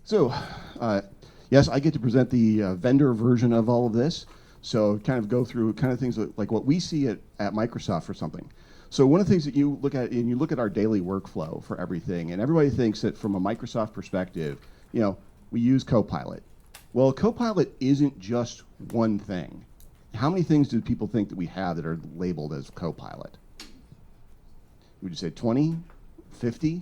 So, uh, yes, I get to present the vendor version of all of this. So, kind of go through kind of things like what we see at Microsoft for something. So, one of the things that you look at, and you look at our daily workflow for everything, and everybody thinks that from a Microsoft perspective, we use Copilot. Well, Copilot isn't just one thing. How many things do people think that we have that are labeled as Copilot? Would you say 20, 50?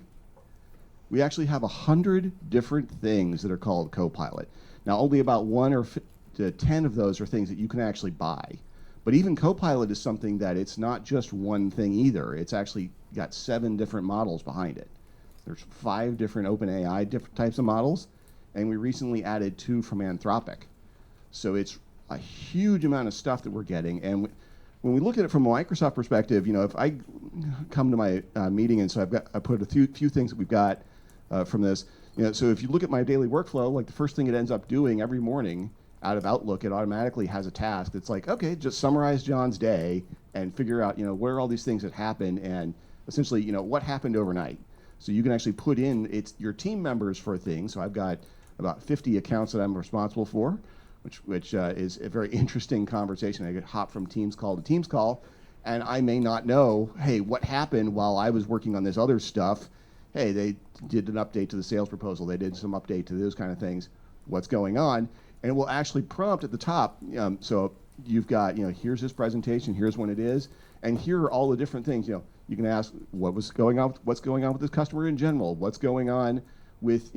We actually have 100 different things that are called Copilot. Now, only about 1 or to 10 of those are things that you can actually buy. But even Copilot is something that it's not just one thing either. It's actually got 7 different models behind it. There's 5 different OpenAI types of models, and we recently added 2 from Anthropic. So it's a huge amount of stuff that we're getting. And when we look at it from a Microsoft perspective, if I come to my meeting, and so I put a few things that we've got from this. So if you look at my daily workflow, like the first thing it ends up doing every morning out of Outlook, it automatically has a task that's like, okay, just summarize John's day and figure out, where are all these things that happen, and essentially, what happened overnight. So you can actually put in your team members for things. So I've got about 50 accounts that I'm responsible for, which is a very interesting conversation. I get hopped from Teams call to Teams call, and I may not know, hey, what happened while I was working on this other stuff. Hey, they did an update to the sales proposal. They did some update to those kind of things. What's going on? And it will actually prompt at the top. So you've got, here's this presentation. Here's when it is, and here are all the different things. You can ask what's going on with this customer in general. What's going on with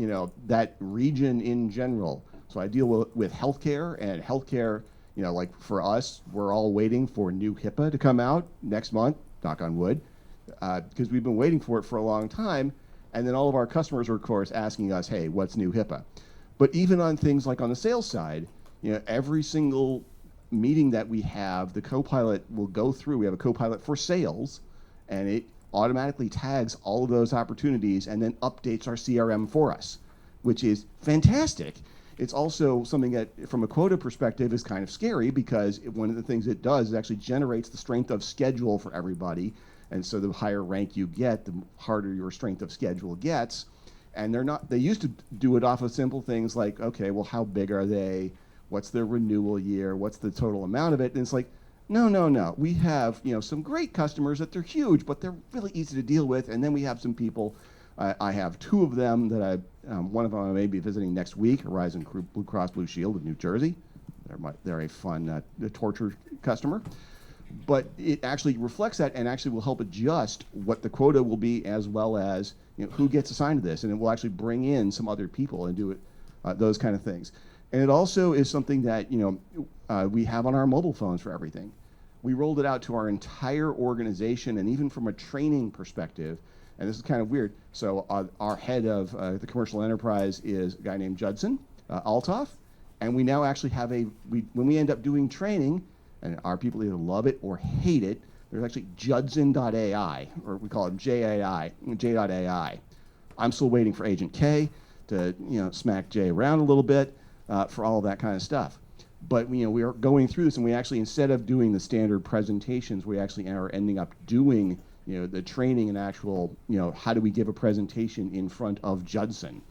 that region in general. So I deal with healthcare, and healthcare. Like for us, we're all waiting for new HIPAA to come out next month. Knock on wood, because we've been waiting for it for a long time. And then all of our customers are, of course, asking us, hey, what's new HIPAA? But even on things like on the sales side, every single meeting that we have, the Copilot will go through. We have a Copilot for sales, and it automatically tags all of those opportunities and then updates our CRM for us, which is fantastic. It's also something that, from a quota perspective, is kind of scary, because one of the things it does is actually generates the strength of schedule for everybody. And so the higher rank you get, the harder your strength of schedule gets. And they used to do it off of simple things like, okay, well, how big are they? What's their renewal year? What's the total amount of it? And it's like, no. We have, some great customers that they're huge, but they're really easy to deal with. And then we have some people, I have 2 of them that one of them I may be visiting next week, Horizon Blue Cross Blue Shield of New Jersey. They're a fun torture customer. But it actually reflects that, and actually will help adjust what the quota will be, as well as who gets assigned to this, and it will actually bring in some other people and do it, those kind of things. And it also is something that we have on our mobile phones for everything. We rolled it out to our entire organization, and even from a training perspective. And this is kind of weird. So our head of the commercial enterprise is a guy named Judson Altoff, and we now actually have when we end up doing training, and our people either love it or hate it, there's actually Judson.ai, or we call it J.ai. I'm still waiting for Agent K to smack Jay around a little bit for all of that kind of stuff. But we are going through this, and we actually, instead of doing the standard presentations, we actually are ending up doing the training and actual how do we give a presentation in front of Judson.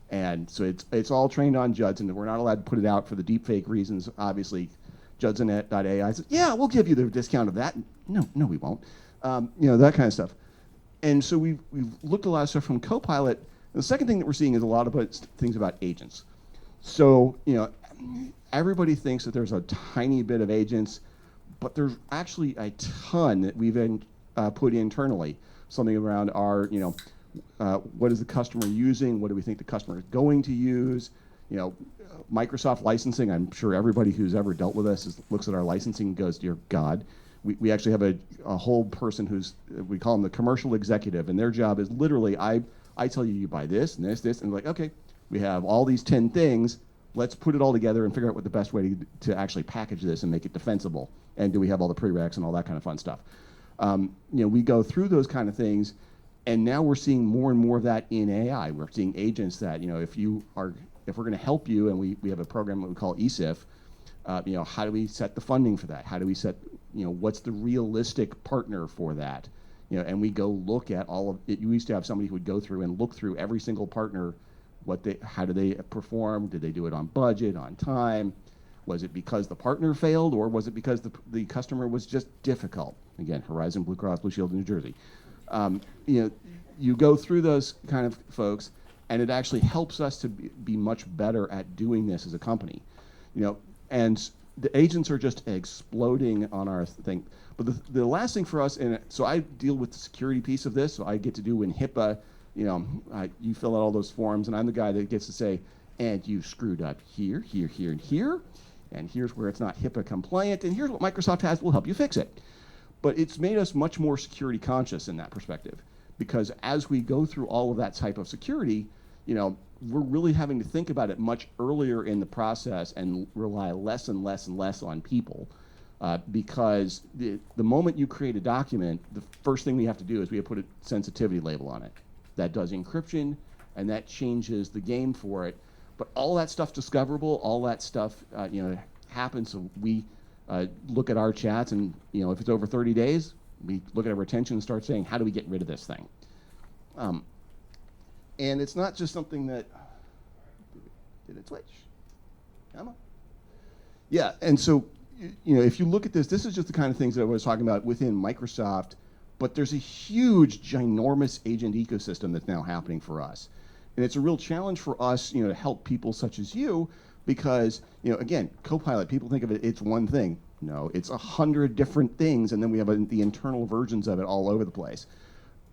And so it's all trained on Judson. We're not allowed to put it out for the deepfake reasons, obviously. Judson.ai says, yeah, we'll give you the discount of that. No, we won't. That kind of stuff. And so we've looked at a lot of stuff from Copilot. And the second thing that we're seeing is a lot of things about agents. So, everybody thinks that there's a tiny bit of agents, but there's actually a ton that we've put internally. Something around our, what is the customer using? What do we think the customer is going to use? Microsoft licensing. I'm sure everybody who's ever dealt with us looks at our licensing and goes, dear God. We actually have a whole person we call them the commercial executive, and their job is literally, I tell you buy this and this, and like, okay, we have all these 10 things. Let's put it all together and figure out what the best way to actually package this and make it defensible. And do we have all the prereqs and all that kind of fun stuff? We go through those kind of things, and now we're seeing more and more of that in AI. We're seeing agents that, if we're going to help you, and we have a program that we call ESIF, how do we set the funding for that? How do we set, what's the realistic partner for that? And we go look at all of it. You used to have somebody who would go through and look through every single partner how did they perform? Did they do it on budget, on time? Was it because the partner failed, or was it because the customer was just difficult? Again, Horizon, Blue Cross Blue Shield in New Jersey. You go through those kind of folks, and it actually helps us to be much better at doing this as a company. And the agents are just exploding on our thing. But the last thing for us, and so I deal with the security piece of this, so I get to do in HIPAA, you fill out all those forms, and I'm the guy that gets to say, and you screwed up here, here, here, and here, and here's where it's not HIPAA compliant, and here's what Microsoft has, we'll help you fix it. But it's made us much more security conscious in that perspective, because as we go through all of that type of security, we're really having to think about it much earlier in the process and rely less and less and less on people. Because the moment you create a document, the first thing we have to do is we have to put a sensitivity label on it. That does encryption, and that changes the game for it. But all that stuff's discoverable, all that stuff happens, so we look at our chats, and if it's over 30 days, we look at our retention and start saying, how do we get rid of this thing? And it's not just something that, did it switch? Come on. Yeah, and so, if you look at this is just the kind of things that I was talking about within Microsoft, but there's a huge, ginormous agent ecosystem that's now happening for us. And it's a real challenge for us, to help people such as you, because, again, Copilot, people think of it's one thing. No, it's 100 different things, and then we have the internal versions of it all over the place.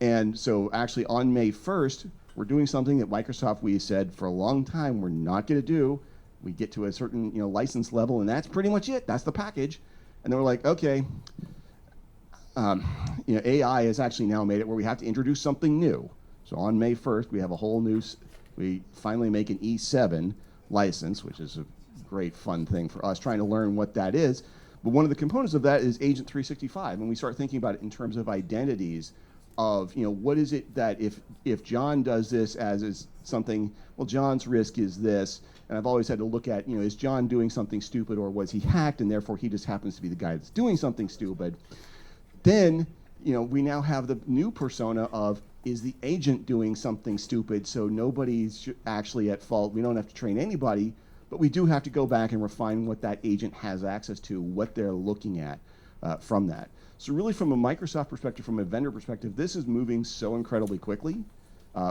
And so actually on May 1st, we're doing something that Microsoft, we said for a long time, we're not going to do. We get to a certain license level, and that's pretty much it. That's the package. And then we're like, okay, AI has actually now made it where we have to introduce something new. So on May 1st, we have a whole new, we finally make an E7 license, which is a great fun thing for us, trying to learn what that is. But one of the components of that is Agent 365, and we start thinking about it in terms of identities of, what is it that if John does this as is something, well, John's risk is this, and I've always had to look at, is John doing something stupid, or was he hacked, and therefore he just happens to be the guy that's doing something stupid. Then, we now have the new persona of, is the agent doing something stupid, so nobody's actually at fault. We don't have to train anybody, but we do have to go back and refine what that agent has access to, what they're looking at from that. So really from a Microsoft perspective, from a vendor perspective, this is moving so incredibly quickly.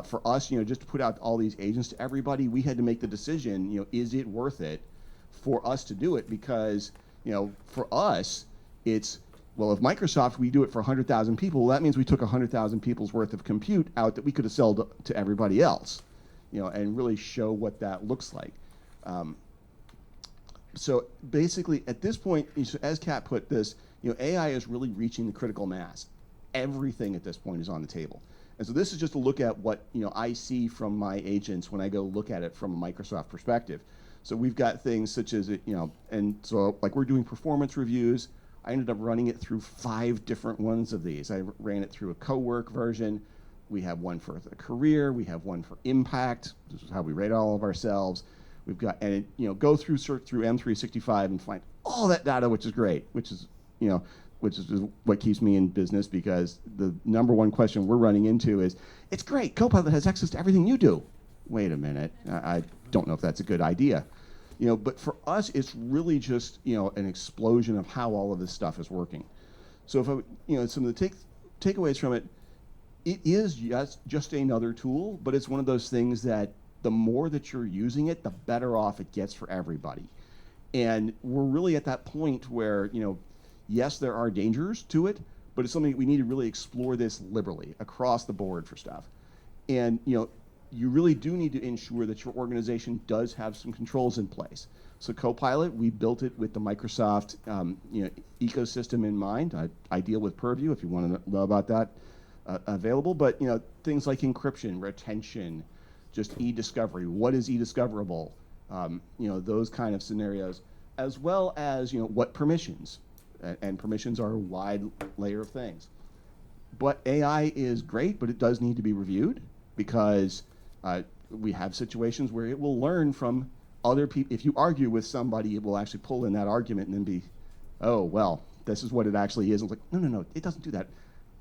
For us, just to put out all these agents to everybody, we had to make the decision, is it worth it for us to do it? Because, for us, it's, well, if Microsoft, we do it for 100,000 people, well, that means we took 100,000 people's worth of compute out that we could have sold to everybody else, and really show what that looks like. So basically, at this point, as Kat put this, AI is really reaching the critical mass. Everything at this point is on the table. And so this is just a look at what I see from my agents when I go look at it from a Microsoft perspective. So we've got things such as, and so like we're doing performance reviews. I ended up running it through 5 different ones of these. I ran it through a co-work version. We have one for the career. We have one for impact. This is how we rate all of ourselves. We've got, and it, go through search through M365 and find all that data, which is great, which is what keeps me in business, because the number one question we're running into is, it's great, Copilot has access to everything you do. Wait a minute, I don't know if that's a good idea. But for us, it's really just, an explosion of how all of this stuff is working. So if I, some of the takeaways from it, it is just another tool, but it's one of those things that the more that you're using it, the better off it gets for everybody. And we're really at that point where, yes, there are dangers to it, but it's something that we need to really explore this liberally across the board for stuff. And, you really do need to ensure that your organization does have some controls in place. So Copilot, we built it with the Microsoft ecosystem in mind. I deal with Purview, if you want to know about that, available. But things like encryption, retention, just e-discovery. What is e-discoverable? Those kind of scenarios, as well as what permissions, and permissions are a wide layer of things. But AI is great, but it does need to be reviewed, because we have situations where it will learn from other people. If you argue with somebody, it will actually pull in that argument and then be, oh, well, this is what it actually is. It's like, no, it doesn't do that.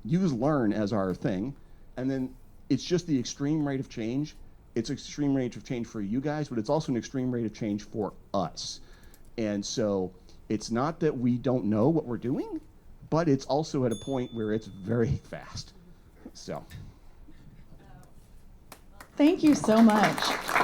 Use learn as our thing. And then it's just the extreme rate of change. it's an extreme rate of change for you guys, but it's also an extreme rate of change for us. And so it's not that we don't know what we're doing, but it's also at a point where it's very fast. So. Thank you so much.